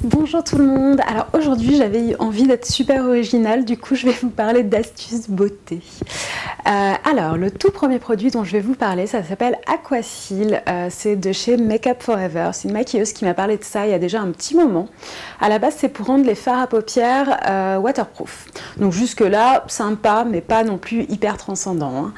Bonjour tout le monde, alors aujourd'hui j'avais envie d'être super originale, du coup je vais vous parler d'astuces beauté. Alors le tout premier produit dont je vais vous parler, ça s'appelle Aquasil, c'est de chez Makeup Forever, c'est une maquilleuse qui m'a parlé de ça il y a déjà un petit moment. À la base c'est pour rendre les fards à paupières waterproof, donc jusque là sympa mais pas non plus hyper transcendant.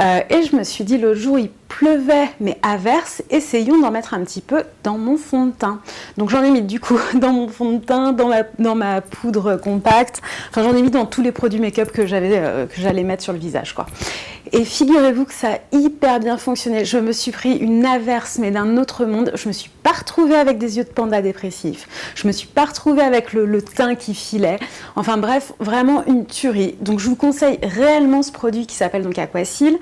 Et je me suis dit l'autre jour il pleuvait mais à verse, essayons d'en mettre un petit peu dans mon fond de teint. Donc j'en ai mis du coup dans mon fond de teint, dans ma poudre compacte, enfin j'en ai mis dans tous les produits make-up que j'allais mettre sur le visage quoi. Et figurez-vous que ça a hyper bien fonctionné. Je me suis pris une averse mais d'un autre monde. Je me suis pas retrouvée avec des yeux de panda dépressifs. Je me suis pas retrouvée avec le teint qui filait. Enfin bref, vraiment une tuerie. Donc je vous conseille réellement ce produit qui s'appelle donc Aquasil.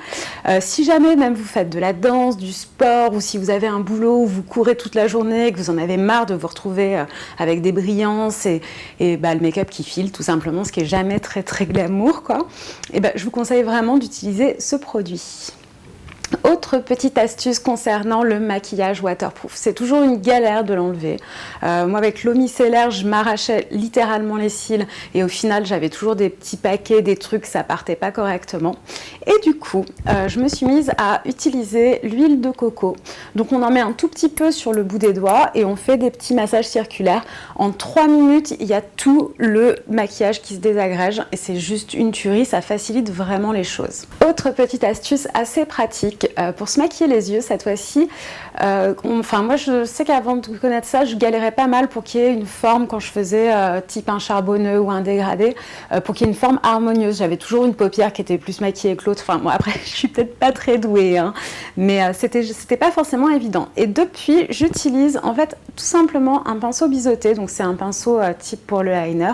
Si jamais même vous faites de la danse, du sport ou si vous avez un boulot où vous courez toute la journée et que vous en avez marre de vous retrouver avec des brillances et le make-up qui file tout simplement, ce qui est jamais très très glamour quoi. Et je vous conseille vraiment d'utiliser ce produit. Autre petite astuce concernant le maquillage waterproof, c'est toujours une galère de l'enlever. Moi avec l'eau micellaire, je m'arrachais littéralement les cils et au final j'avais toujours des petits paquets, des trucs, ça partait pas correctement. Et du coup, je me suis mise à utiliser l'huile de coco. Donc on en met un tout petit peu sur le bout des doigts et on fait des petits massages circulaires. En 3 minutes, il y a tout le maquillage qui se désagrège et c'est juste une tuerie, ça facilite vraiment les choses. Autre petite astuce assez pratique, pour se maquiller les yeux cette fois-ci, moi je sais qu'avant de connaître ça, je galérais pas mal pour qu'il y ait une forme quand je faisais type un charbonneux ou un dégradé, pour qu'il y ait une forme harmonieuse. J'avais toujours une paupière qui était plus maquillée que l'autre. Enfin moi après je suis peut-être pas très douée, mais c'était pas forcément évident. Et depuis j'utilise en fait tout simplement un pinceau biseauté, donc c'est un pinceau type pour le liner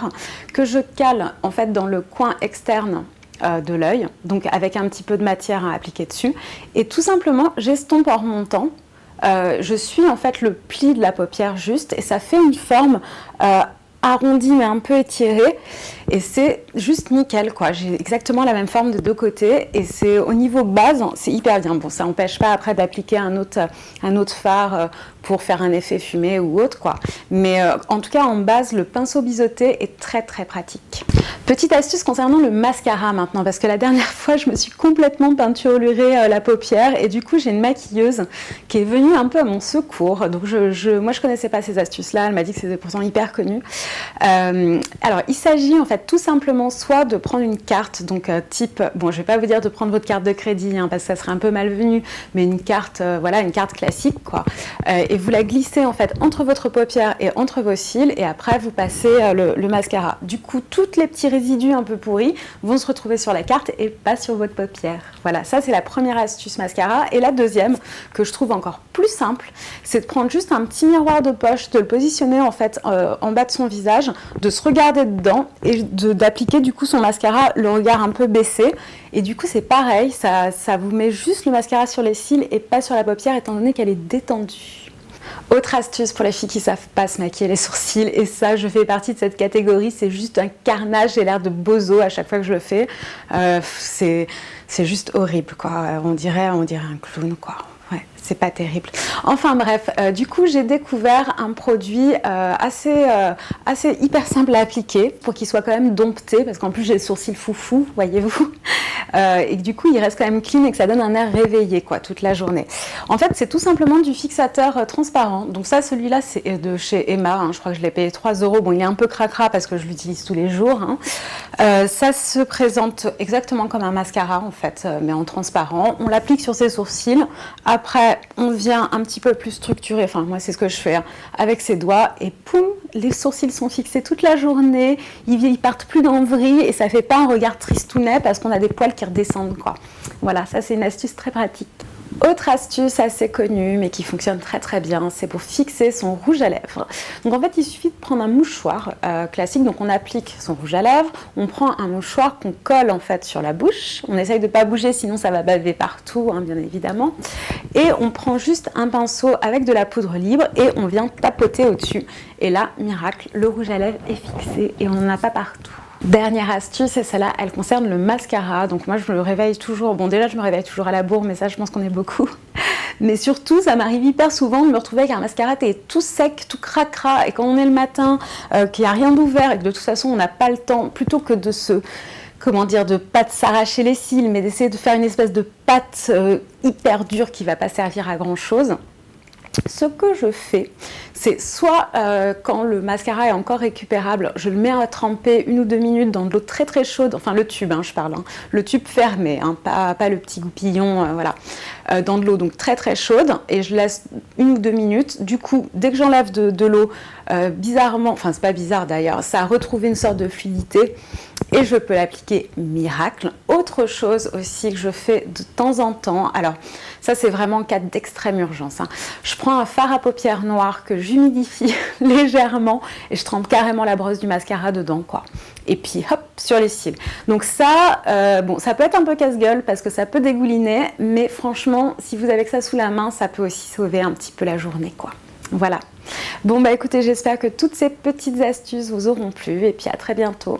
que je cale en fait dans le coin externe de l'œil, donc avec un petit peu de matière à appliquer dessus, et tout simplement j'estompe en remontant. Je suis en fait le pli de la paupière juste et ça fait une forme arrondie mais un peu étirée et c'est juste nickel quoi. J'ai exactement la même forme de deux côtés et c'est au niveau base, c'est hyper bien. Bon, ça n'empêche pas après d'appliquer un autre fard pour faire un effet fumé ou autre quoi. Mais en tout cas en base, le pinceau biseauté est très très pratique. Petite astuce concernant le mascara maintenant, parce que la dernière fois je me suis complètement peinturluré la paupière et du coup j'ai une maquilleuse qui est venue un peu à mon secours. Donc moi je connaissais pas ces astuces là, elle m'a dit que c'était pourtant hyper connu. Alors il s'agit en fait tout simplement soit de prendre une carte, donc type, bon je vais pas vous dire de prendre votre carte de crédit parce que ça serait un peu malvenu, mais une carte, voilà une carte classique quoi, et vous la glissez en fait entre votre paupière et entre vos cils et après vous passez le mascara. Du coup toutes les petits résidus un peu pourris vont se retrouver sur la carte et pas sur votre paupière. Voilà, ça c'est la première astuce mascara. Et la deuxième, que je trouve encore plus simple, c'est de prendre juste un petit miroir de poche, de le positionner en fait en bas de son visage, de se regarder dedans et d'appliquer du coup son mascara, le regard un peu baissé. Et du coup c'est pareil, ça vous met juste le mascara sur les cils et pas sur la paupière étant donné qu'elle est détendue. Autre astuce pour les filles qui savent pas se maquiller les sourcils, et ça je fais partie de cette catégorie, c'est juste un carnage, j'ai l'air de bozo à chaque fois que je le fais, c'est juste horrible quoi, on dirait un clown quoi. Ouais, c'est pas terrible. Enfin bref, du coup j'ai découvert un produit assez hyper simple à appliquer pour qu'il soit quand même dompté, parce qu'en plus j'ai le sourcil foufou, voyez-vous, et que du coup il reste quand même clean et que ça donne un air réveillé quoi toute la journée. En fait c'est tout simplement du fixateur transparent, donc ça celui-là c'est de chez Emma, je crois que je l'ai payé 3 €, bon il est un peu cracra parce que je l'utilise tous les jours, ça se présente exactement comme un mascara en fait, mais en transparent, on l'applique sur ses sourcils. Après, on vient un petit peu plus structuré, enfin moi c'est ce que je fais, avec ses doigts et poum, les sourcils sont fixés toute la journée, ils partent plus dans le vrille et ça fait pas un regard tristounet parce qu'on a des poils qui redescendent quoi. Voilà, ça c'est une astuce très pratique. Autre astuce assez connue mais qui fonctionne très très bien, c'est pour fixer son rouge à lèvres. Donc en fait il suffit de prendre un mouchoir classique, donc on applique son rouge à lèvres, on prend un mouchoir qu'on colle en fait sur la bouche, on essaye de ne pas bouger sinon ça va baver partout bien évidemment, et on prend juste un pinceau avec de la poudre libre et on vient tapoter au-dessus et là miracle, le rouge à lèvres est fixé et on n'en a pas partout. Dernière astuce, et celle-là, elle concerne le mascara. Donc moi, je me réveille toujours, bon déjà, je me réveille toujours à la bourre, mais ça, je pense qu'on est beaucoup. Mais surtout, ça m'arrive hyper souvent de me retrouver avec un mascara qui est tout sec, tout cracra, et quand on est le matin, qu'il n'y a rien d'ouvert et que de toute façon on n'a pas le temps, plutôt que de se, comment dire, de pas de s'arracher les cils, mais d'essayer de faire une espèce de pâte hyper dure qui ne va pas servir à grand chose. Ce que je fais, c'est soit quand le mascara est encore récupérable, je le mets à tremper 1 ou 2 minutes dans de l'eau très très chaude, enfin le tube, je parle, le tube fermé, pas le petit goupillon, voilà, dans de l'eau donc très très chaude, et je laisse 1 ou 2 minutes. Du coup, dès que j'enlève de l'eau, bizarrement, enfin c'est pas bizarre d'ailleurs, ça a retrouvé une sorte de fluidité, et je peux l'appliquer miracle. Autre chose aussi que je fais de temps en temps, alors ça c'est vraiment en cas d'extrême urgence, je prends un fard à paupières noir que j'humidifie légèrement et je trempe carrément la brosse du mascara dedans, quoi. Et puis hop, sur les cils. Donc ça, bon, ça peut être un peu casse-gueule parce que ça peut dégouliner, mais franchement, si vous avez que ça sous la main, ça peut aussi sauver un petit peu la journée, quoi. Voilà. Bon, bah écoutez, j'espère que toutes ces petites astuces vous auront plu et puis à très bientôt.